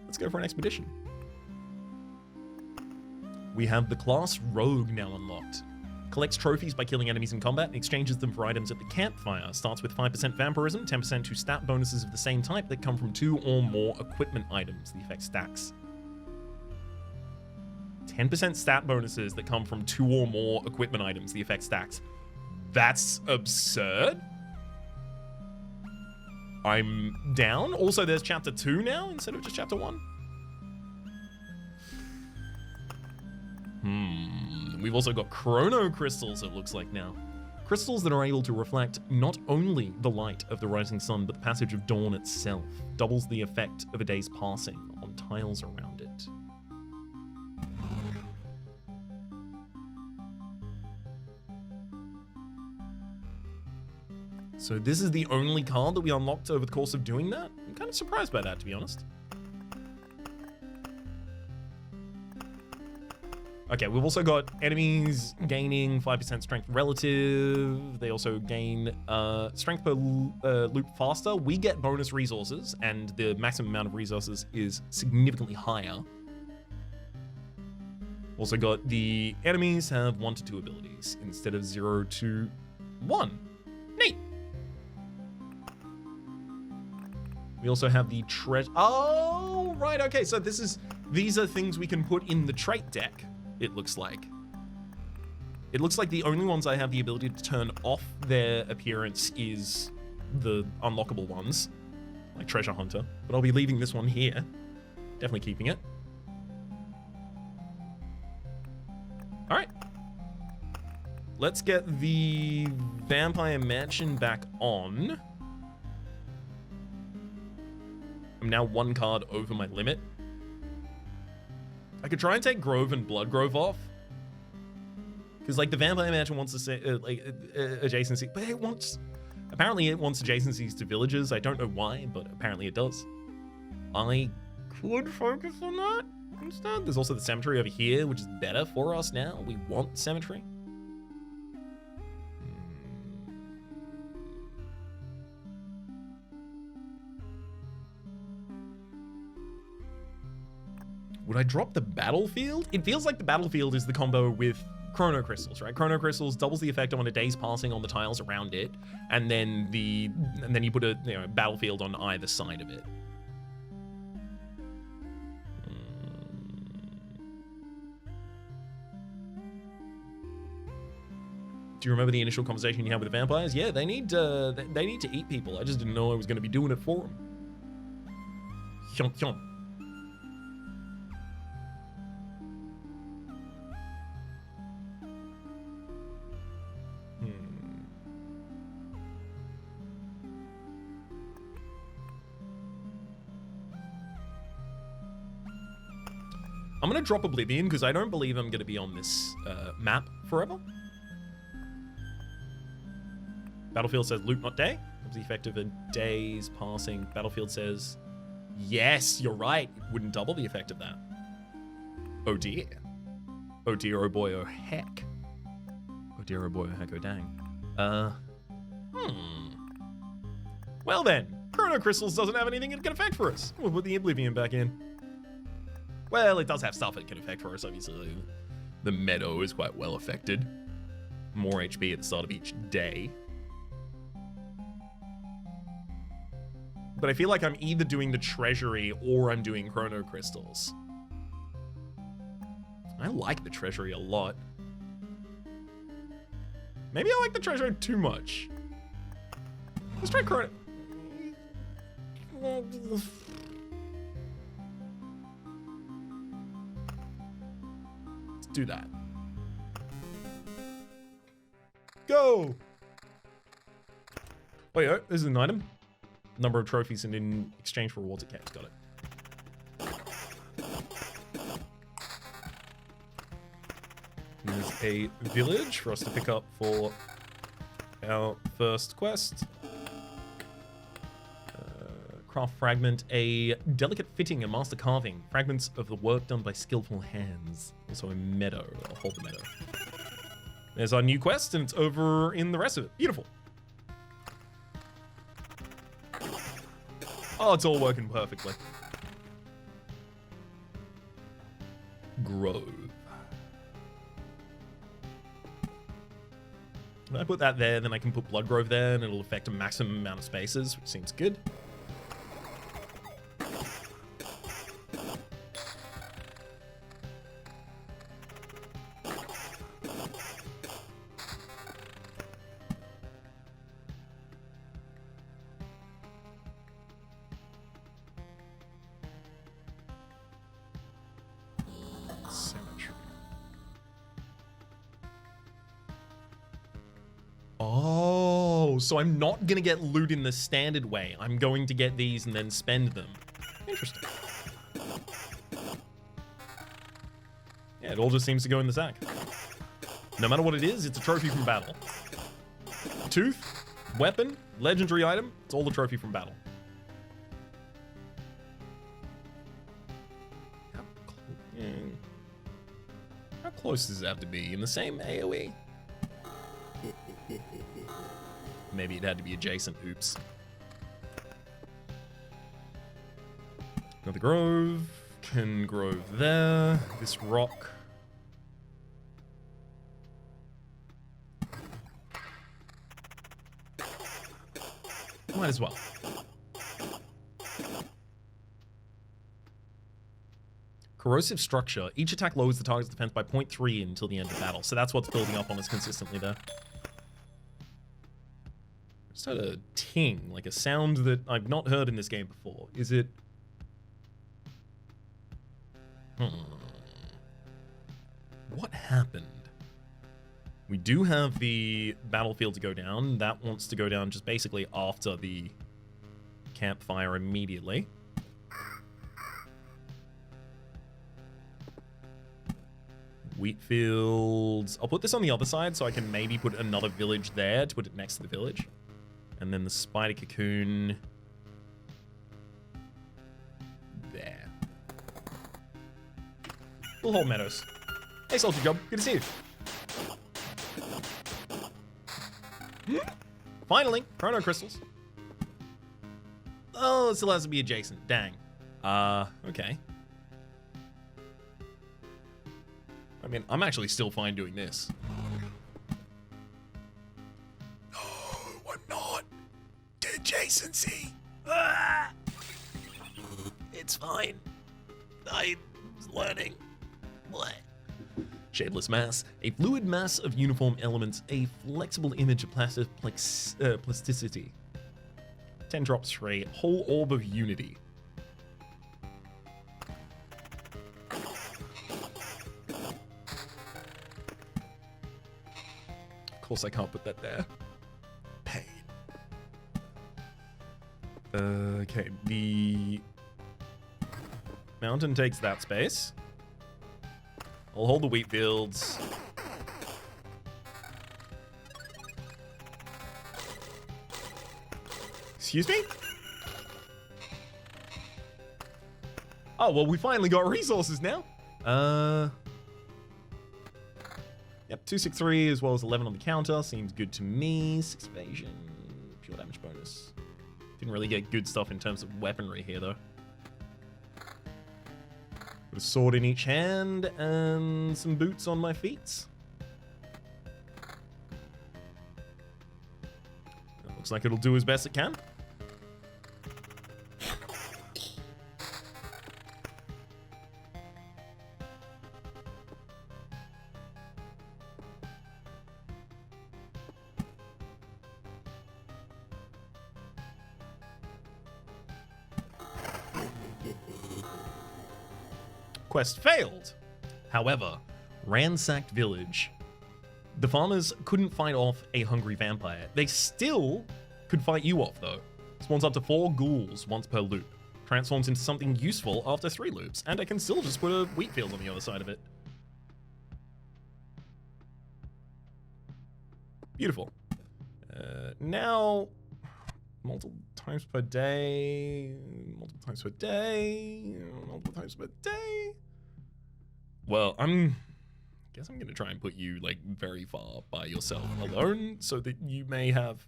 Let's go for an expedition. We have the class Rogue now unlocked. Collects trophies by killing enemies in combat and exchanges them for items at the campfire. Starts with 5% vampirism, 10% to stat bonuses of the same type that come from 2 or more equipment items. The effect stacks. 10% stat bonuses that come from 2 or more equipment items. The effect stacks. That's absurd. I'm down. Also, there's chapter 2 now instead of just chapter 1. We've also got Chrono crystals, it looks like now. Crystals that are able to reflect not only the light of the rising sun, but the passage of dawn itself. Doubles the effect of a day's passing on tiles around it. So this is the only card that we unlocked over the course of doing that? I'm kind of surprised by that, to be honest. Okay, we've also got enemies gaining 5% strength relative. They also gain strength per loop faster. We get bonus resources, and the maximum amount of resources is significantly higher. Also got the enemies have 1 to 2 abilities instead of 0 to 1. Neat. We also have the treasure. Oh, right. Okay, so these are things we can put in the trait deck. It looks like. It looks like the only ones I have the ability to turn off their appearance is the unlockable ones, like Treasure Hunter. But I'll be leaving this one here. Definitely keeping it. All right. Let's get the Vampire Mansion back on. I'm now 1 card over my limit. I could try and take Grove and Blood Grove off. Because, like, the Vampire Mansion wants to say, adjacency, but apparently it wants adjacencies to villages. I don't know why, but apparently it does. I could focus on that instead. There's also the cemetery over here, which is better for us now. We want cemetery. Would I drop the battlefield? It feels like the battlefield is the combo with Chrono crystals, right? Chrono crystals doubles the effect on a day's passing on the tiles around it, and then you put a battlefield on either side of it. Do you remember the initial conversation you had with the vampires? Yeah, they need to eat people. I just didn't know I was going to be doing it for them. Hyom, hyom. I'm going to drop Oblivion because I don't believe I'm going to be on this map forever. Battlefield says loot not day. What's the effect of a day's passing? Battlefield says yes, you're right. It wouldn't double the effect of that. Oh dear. Oh dear, oh boy, oh heck. Oh dear, oh boy, oh heck, oh dang. Well then, Chrono Crystals doesn't have anything it can affect for us. We'll put the Oblivion back in. Well, it does have stuff it can affect for us, obviously. The meadow is quite well affected. More HP at the start of each day. But I feel like I'm either doing the treasury or I'm doing Chrono Crystals. I like the treasury a lot. Maybe I like the treasury too much. Let's try Chrono. Let's do that. Go! Oh yeah, this is an item. Number of trophies and in exchange for rewards it gets. Got it. There's a village for us to pick up for our first quest. Craft fragment, a delicate fitting and master carving. Fragments of the work done by skillful hands. Also a meadow. I'll hold the meadow. There's our new quest and it's over in the rest of it. Beautiful. Oh, it's all working perfectly. Grove. When I put that there, then I can put Blood Grove there, and it'll affect a maximum amount of spaces, which seems good. Oh, so I'm not going to get loot in the standard way. I'm going to get these and then spend them. Interesting. Yeah, it all just seems to go in the sack. No matter what it is, it's a trophy from battle. Tooth, weapon, legendary item, it's all a trophy from battle. How close does it have to be? In the same AoE? Maybe it had to be adjacent. Oops. Another grove. Can grove there. This rock. Might as well. Corrosive structure. Each attack lowers the target's defense by 0.3 until the end of battle. So that's what's building up on us consistently there. Just heard a ting, like a sound that I've not heard in this game before. Is it... What happened? We do have the battlefield to go down. That wants to go down just basically after the campfire immediately. Wheat fields. I'll put this on the other side so I can maybe put another village there to put it next to the village. And then the spider cocoon there. Little Hole Meadows. Hey, Salty Job. Good to see you. Finally, Chrono crystals. Oh, it still has to be adjacent. Dang. Okay. I mean, I'm actually still fine doing this. No, I'm not. Adjacency. Ah! It's fine. I'm learning. What? Shadeless mass. A fluid mass of uniform elements. A flexible image of plasticity. 10 drops for a whole orb of unity. Of course I can't put that there. Pain. Okay, the mountain takes that space. I'll hold the wheat fields. Excuse me? Oh, well, we finally got resources now. Yep, 263 as well as 11 on the counter. Seems good to me. 6 evasion. Pure damage bonus. Didn't really get good stuff in terms of weaponry here, though. Got a sword in each hand and some boots on my feet. That looks like it'll do as best it can. Quest failed. However, Ransacked village. The farmers couldn't fight off a hungry vampire. They still could fight you off, though. Spawns up to 4 ghouls once per loop. Transforms into something useful after 3 loops. And I can still just put a wheat field on the other side of it. Beautiful. Now, multiple times per day. Multiple times per day. Multiple times per day. Well, guess I'm gonna try and put you like very far by yourself alone so that you may have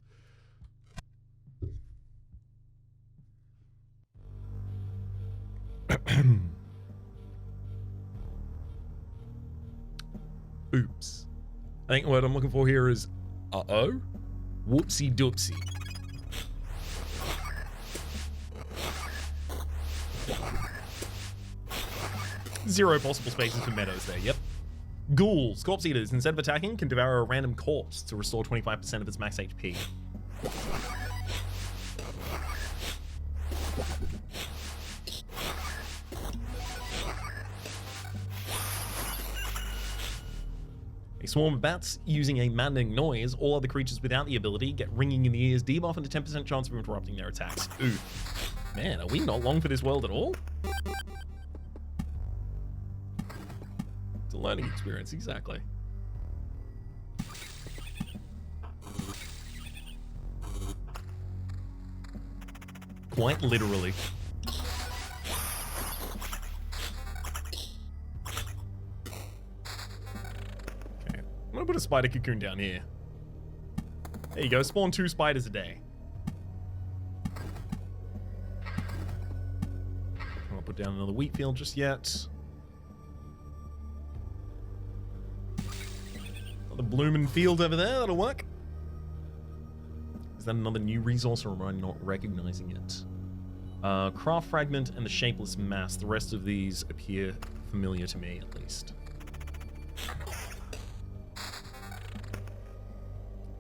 Oops. I think what I'm looking for here is uh-oh. Whoopsie doopsie. Zero possible spaces for meadows there, yep. Ghouls, corpse eaters, instead of attacking, can devour a random corpse to restore 25% of its max HP. A swarm of bats using a maddening noise, all other creatures without the ability get ringing in the ears, debuff and a 10% chance of interrupting their attacks. Ooh. Man, are we not long for this world at all? It's a learning experience, exactly. Quite literally. Okay, I'm gonna put a spider cocoon down here. There you go, spawn 2 spiders a day. I won't put down another wheat field just yet. Another blooming field over there, that'll work. Is that another new resource, or am I not recognizing it? Craft fragment and the shapeless mass. The rest of these appear familiar to me, at least.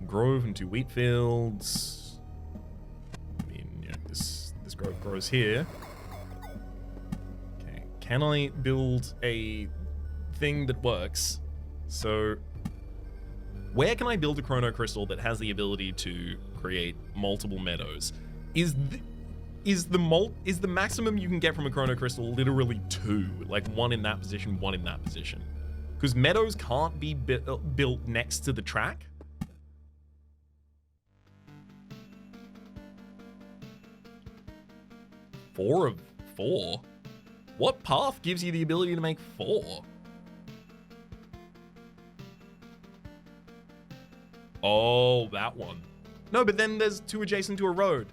Grove and 2 wheat fields. I mean, yeah, this grove grows here. Okay, can I build a thing that works? So, where can I build a chrono crystal that has the ability to create multiple meadows? Is the maximum you can get from a chrono crystal literally 2, like 1 in that position, 1 in that position? Because meadows can't be built next to the track. Four of 4? What path gives you the ability to make 4? Oh, that one. No, but then there's 2 adjacent to a road.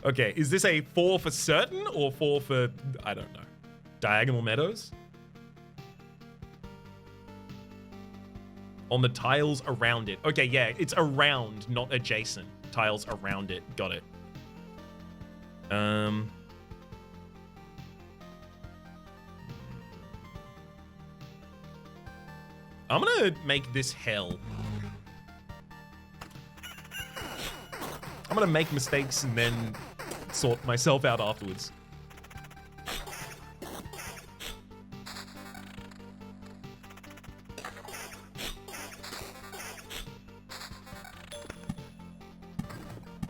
Okay, is this a 4 for certain or 4 for, I don't know, diagonal meadows? On the tiles around it. Okay, yeah, it's around, not adjacent. Tiles around it. Got it. I'm gonna make this hell. I'm gonna make mistakes and then sort myself out afterwards.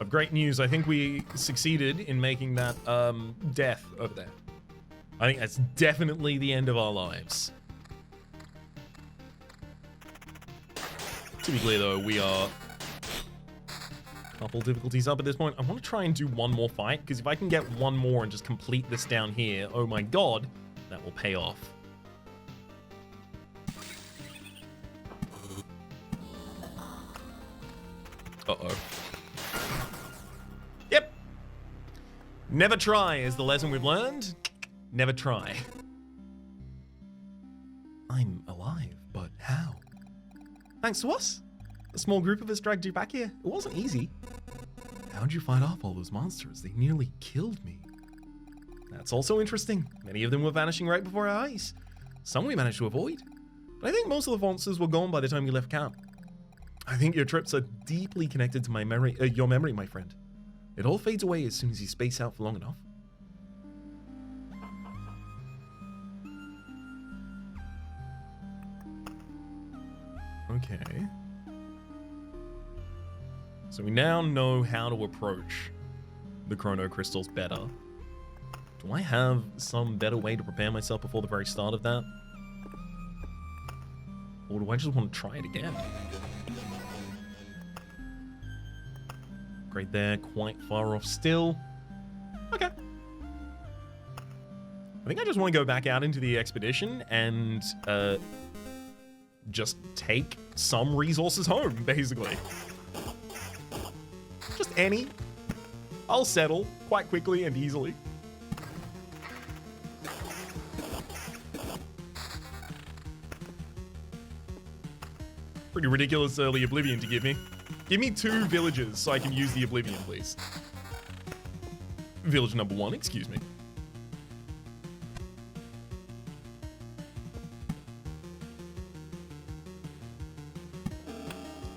Of great news, I think we succeeded in making that death over there. I think that's definitely the end of our lives. To be clear though, we are a couple difficulties up at this point. I want to try and do one more fight, because if I can get one more and just complete this down here, oh my god, that will pay off. Uh-oh. Yep. Never try is the lesson we've learned. Never try. I'm alive, but how? Thanks to us. A small group of us dragged you back here. It wasn't easy. How'd you fight off all those monsters? They nearly killed me. That's also interesting. Many of them were vanishing right before our eyes. Some we managed to avoid. But I think most of the monsters were gone by the time you left camp. I think your trips are deeply connected to my memory, your memory, my friend. It all fades away as soon as you space out for long enough. Okay. So we now know how to approach the chrono crystals better. Do I have some better way to prepare myself before the very start of that? Or do I just want to try it again? Great there, quite far off still. Okay. I think I just want to go back out into the expedition and just take some resources home, basically. Just any. I'll settle quite quickly and easily. Pretty ridiculous early Oblivion to give me. Give me 2 villages so I can use the Oblivion, please. Village number 1, excuse me.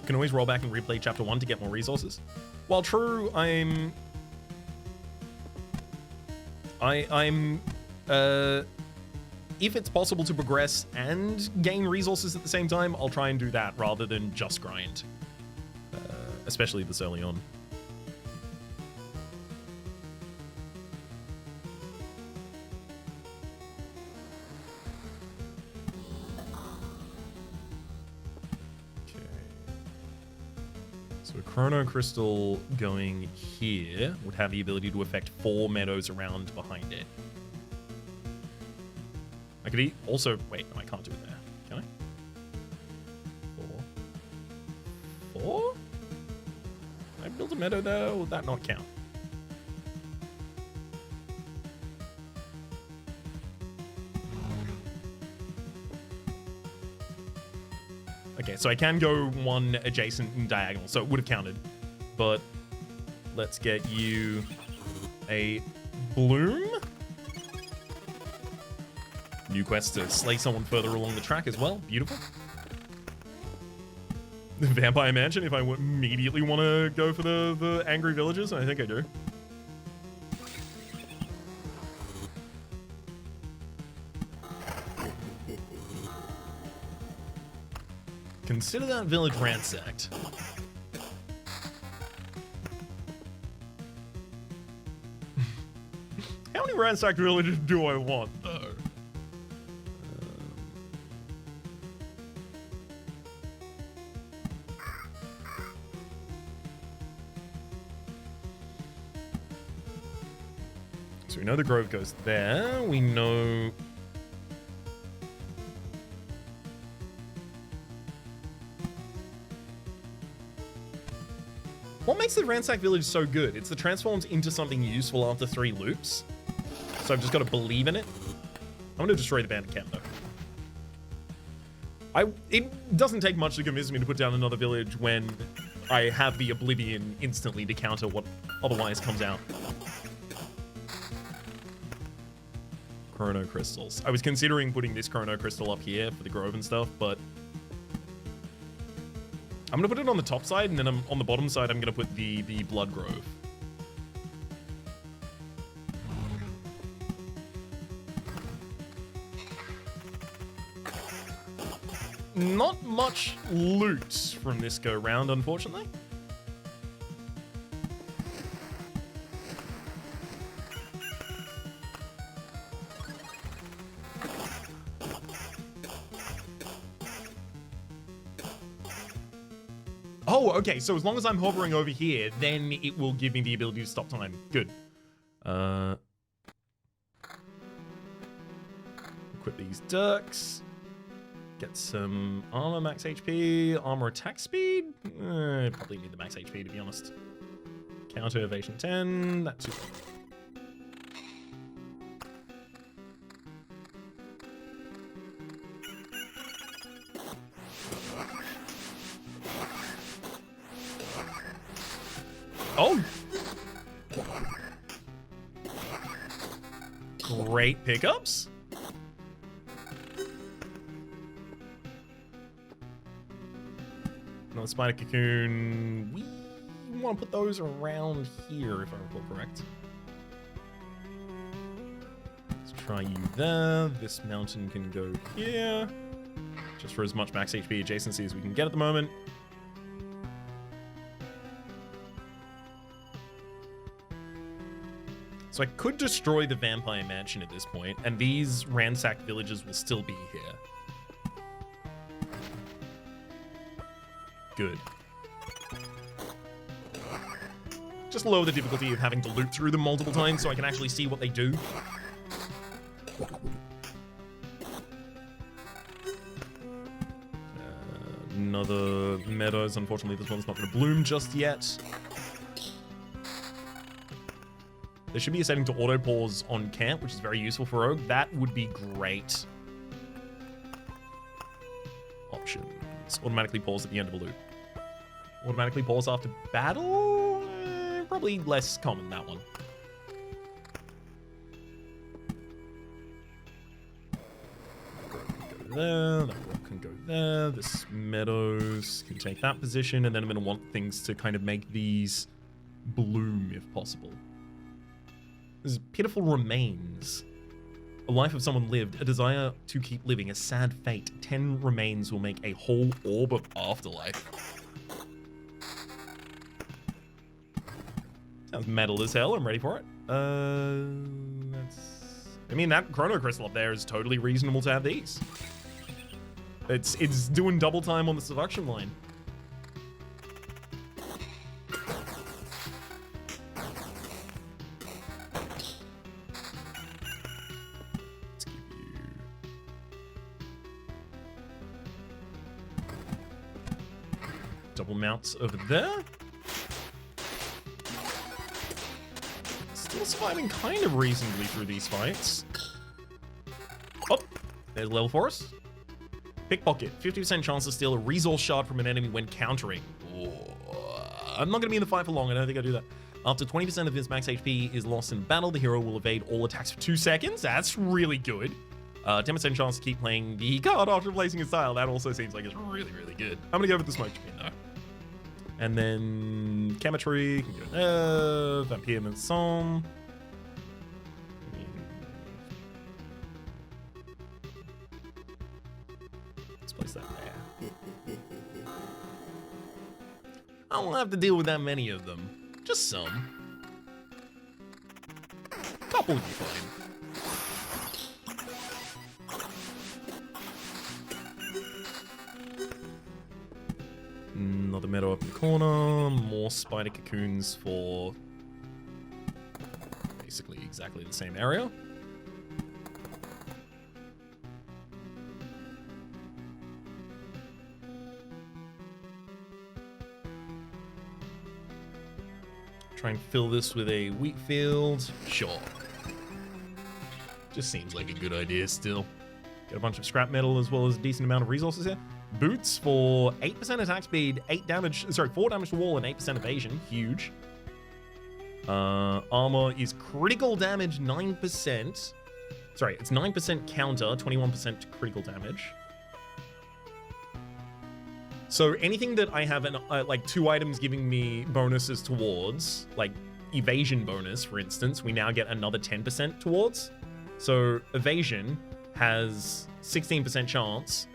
Can always roll back and replay chapter 1 to get more resources. While true, I'm if it's possible to progress and gain resources at the same time, I'll try and do that rather than just grind. Especially this early on. Okay. So a Chrono Crystal going here would have the ability to affect 4 meadows around behind it. I could also... Wait, no, I can't do it there. Can I? 4? I built a meadow there, or would that not count? Okay, so I can go 1 adjacent and diagonal, so it would have counted. But let's get you a bloom. New quest to slay someone further along the track as well. Beautiful. The Vampire Mansion, if I immediately want to go for the angry villagers, I think I do. Consider that village ransacked. How many ransacked villages do I want, though? So we know the grove goes there. We know... What makes the Ransacked Village so good? It's the transforms into something useful after 3 loops. So I've just got to believe in it. I'm going to destroy the bandit camp, though. It doesn't take much to convince me to put down another village when I have the Oblivion instantly to counter what otherwise comes out. Chrono Crystals. I was considering putting this Chrono Crystal up here for the grove and stuff, but... I'm going to put it on the top side, and then on the bottom side, I'm going to put the Blood Grove. Not much loot from this go-round, unfortunately. Oh, okay, so as long as I'm hovering over here, then it will give me the ability to stop time. Good. Equip these ducks. Get some armor, max HP, armor attack speed. Probably need the max HP, to be honest. Counter evasion 10, that's super. Oh! Great pickups. Another spider cocoon. We want to put those around here, if I recall correct. Let's try you there. This mountain can go here. Just for as much max HP adjacency as we can get at the moment. So I could destroy the Vampire Mansion at this point, and these ransacked villages will still be here. Good. Just lower the difficulty of having to loop through them multiple times so I can actually see what they do. Another meadows. Unfortunately, this one's not going to bloom just yet. There should be a setting to auto-pause on camp, which is very useful for Rogue. That would be great. Options. Automatically pause at the end of a loop. Automatically pause after battle? Probably less common, that one. Go there, that rock can go there, this meadows can take that position, and then I'm going to want things to kind of make these bloom if possible. There's pitiful remains. A life of someone lived, a desire to keep living, a sad fate. 10 remains will make a whole orb of afterlife. Sounds metal as hell. I'm ready for it. I mean, that chrono crystal up there is totally reasonable to have these. It's doing double time on the seduction line. Let's give you double mounts over there. Still surviving kind of reasonably through these fights. Oh, there's level for us. Pickpocket, 50% chance to steal a resource shard from an enemy when countering. Ooh. I'm not going to be in the fight for long, I don't think I'll do that. After 20% of his max HP is lost in battle, the hero will evade all attacks for 2 seconds. That's really good. 10% chance to keep playing the card after placing his tile. That also seems like it's really, really good. I'm going to go with the smoke screen though. And then chemistry, can go there. Vampire Manson. Let's place that there. I won't have to deal with that many of them. Just some. Couple would be fine. Another meadow up in the corner, more spider cocoons for basically exactly the same area. Try and fill this with a wheat field. Sure. Just seems like a good idea still. Get a bunch of scrap metal as well as a decent amount of resources here. Boots for 8% attack speed, 4 damage to wall and 8% evasion. Huge. Armor is critical damage, 9%. Sorry, it's 9% counter, 21% critical damage. So anything that I have like 2 items giving me bonuses towards, like evasion bonus, for instance, we now get another 10% towards. So evasion has 16% chance.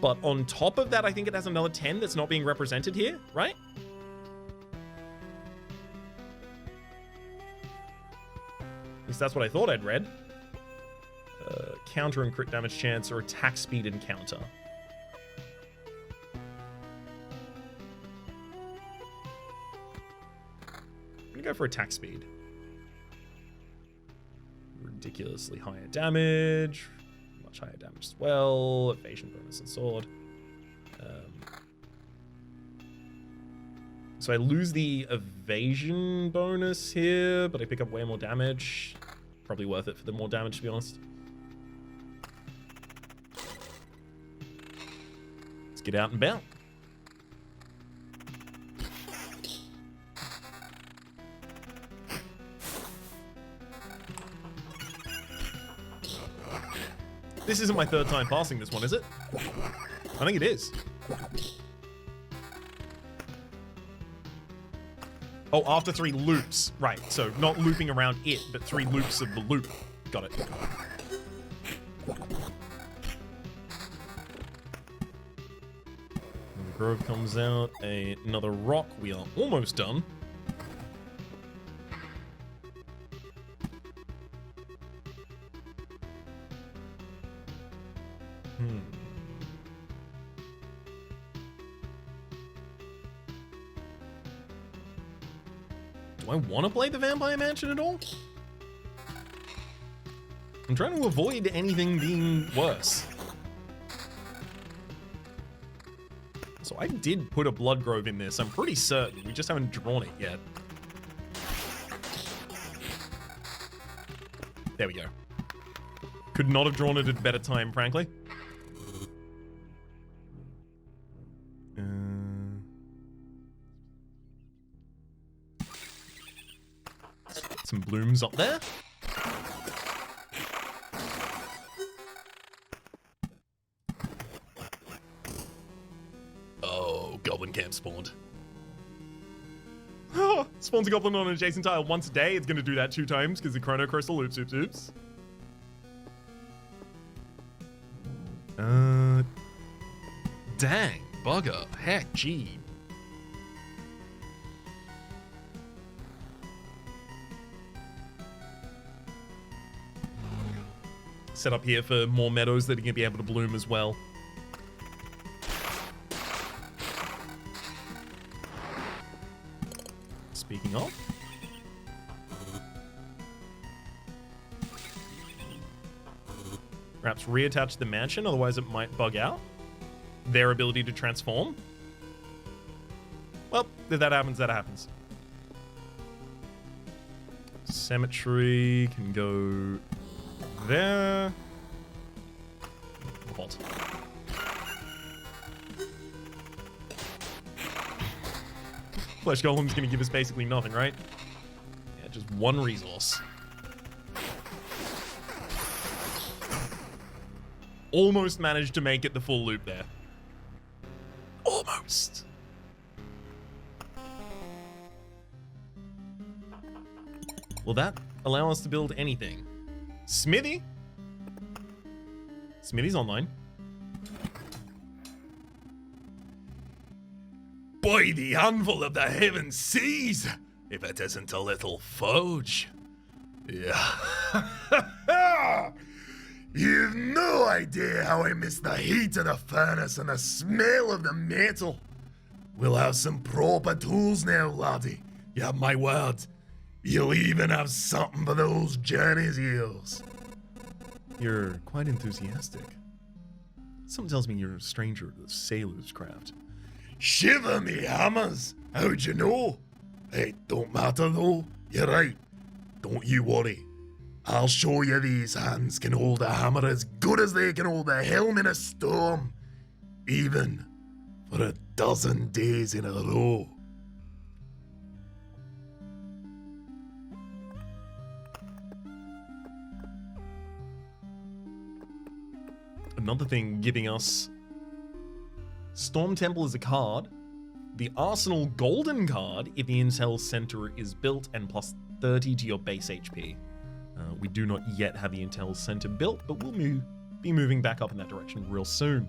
But on top of that, I think it has another 10 that's not being represented here, right? At least that's what I thought I'd read. Counter and crit damage chance or attack speed and counter. I'm gonna go for attack speed. Ridiculously higher damage. Much higher damage as well. Evasion bonus and sword. So I lose the evasion bonus here, but I pick up way more damage. Probably worth it for the more damage, to be honest. Let's get out and about. This isn't my 3rd time passing this one, is it? I think it is. Oh, after 3 loops. Right, so not looping around it, but 3 loops of the loop. Got it. The grove comes out. Another rock. We are almost done. Do I want to play the Vampire Mansion at all? I'm trying to avoid anything being worse. So I did put a Blood Grove in this, I'm pretty certain. We just haven't drawn it yet. There we go. Could not have drawn it at a better time, frankly. some blooms up there. Oh, goblin camp spawned. Spawns a goblin on an adjacent tile once a day. It's going to do that 2 times because the chrono crystal. Oops, oops, oops. Dang, bugger. Heck, gee. Set up here for more meadows that are going to be able to bloom as well. Speaking of, perhaps reattach the mansion, otherwise it might bug out their ability to transform. Well, if that happens, that happens. Cemetery can go there. Vault. Flesh Golem's gonna give us basically nothing, right? Yeah, just 1 resource. Almost managed to make it the full loop there. Almost. Will that allow us to build anything? Smithy? Smithy's online. By the anvil of the heaven seas, if it isn't a little forge. Yeah. You've no idea how I miss the heat of the furnace and the smell of the metal. We'll have some proper tools now, laddie. You have my word. You'll even have something for those journeys of yours. You're quite enthusiastic. Something tells me you're a stranger to the sailor's craft. Shiver me hammers! How'd you know? It don't matter though. You're right. Don't you worry. I'll show you these hands can hold a hammer as good as they can hold a helm in a storm. Even for a 12 days in a row. Another thing giving us Storm Temple is a card. The Arsenal Golden card if the Intel Center is built and plus 30 to your base HP. We do not yet have the Intel Center built, but we'll be moving back up in that direction real soon.